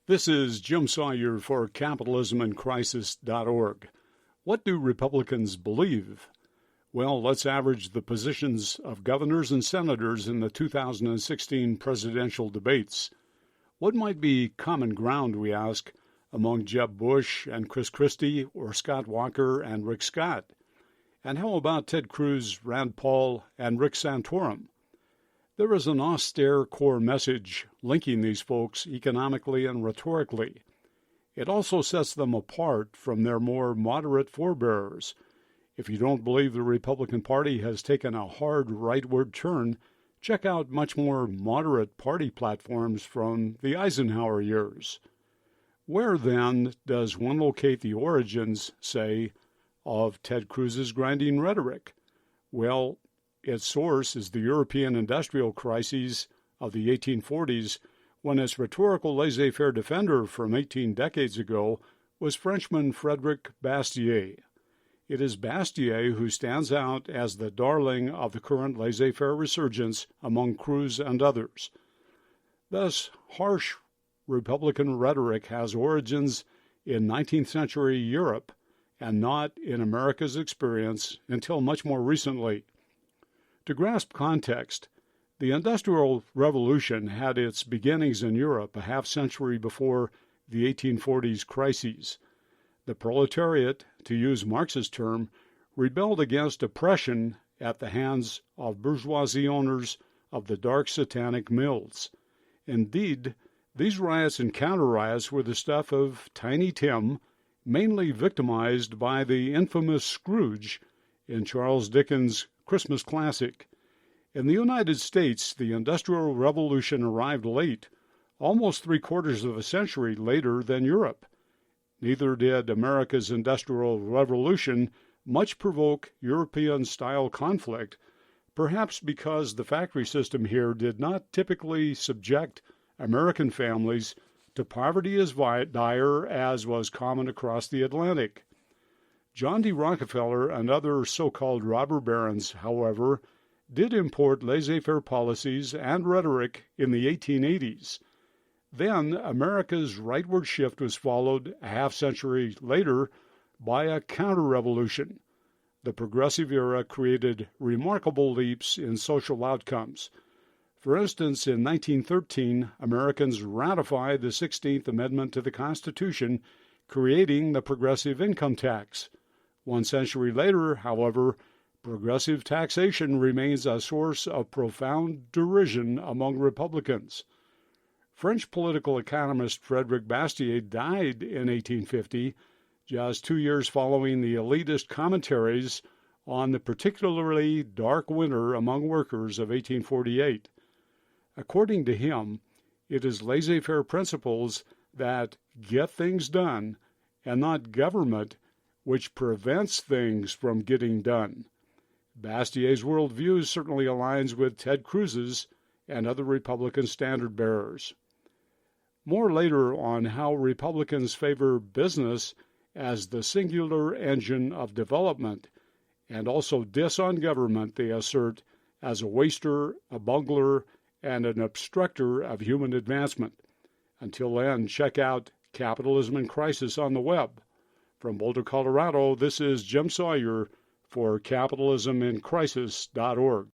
This is Jim Sawyer for CapitalismInCrisis.org. What do Republicans believe? Well, let's average the positions of governors and senators in the 2016 presidential debates. What might be common ground, we ask, among Jeb Bush and Chris Christie or Scott Walker and Rick Scott? And how about Ted Cruz, Rand Paul, and Rick Santorum? There is an austere core message linking these folks economically and rhetorically. It also sets them apart from their more moderate forebears. If you don't believe the Republican Party has taken a hard rightward turn, check out much more moderate party platforms from the Eisenhower years. Where, then, does one locate the origins, say, of Ted Cruz's grinding rhetoric? Well, its source is the European industrial crises of the 1840s, when its rhetorical laissez-faire defender from 18 decades ago was Frenchman Frederick Bastiat. It is Bastiat who stands out as the darling of the current laissez-faire resurgence among Cruz and others. Thus, harsh Republican rhetoric has origins in 19th century Europe and not in America's experience until much more recently. To grasp context, the Industrial Revolution had its beginnings in Europe a half-century before the 1840s crises. The proletariat, to use Marx's term, rebelled against oppression at the hands of bourgeoisie owners of the dark satanic mills. Indeed, these riots and counter-riots were the stuff of Tiny Tim, mainly victimized by the infamous Scrooge in Charles Dickens' Christmas classic. In the United States, the Industrial Revolution arrived late, almost three-quarters of a century later than Europe. Neither did America's Industrial Revolution much provoke European-style conflict, perhaps because the factory system here did not typically subject American families to poverty as dire as was common across the Atlantic. John D. Rockefeller and other so-called robber barons, however, did import laissez-faire policies and rhetoric in the 1880s. Then America's rightward shift was followed a half-century later by a counter-revolution. The progressive era created remarkable leaps in social outcomes. For instance, in 1913, Americans ratified the 16th Amendment to the Constitution, creating the progressive income tax. One century later, however, progressive taxation remains a source of profound derision among Republicans. French political economist Frederick Bastiat died in 1850, just 2 years following the elitist commentaries on the particularly dark winter among workers of 1848. According to him, it is laissez-faire principles that get things done, and not government, which prevents things from getting done. Bastiat's worldview certainly aligns with Ted Cruz's and other Republican standard-bearers. More later on how Republicans favor business as the singular engine of development, and also diss on government, they assert, as a waster, a bungler, and an obstructer of human advancement. Until then, check out Capitalism in Crisis on the web. From Boulder, Colorado, this is Jim Sawyer for CapitalismInCrisis.org.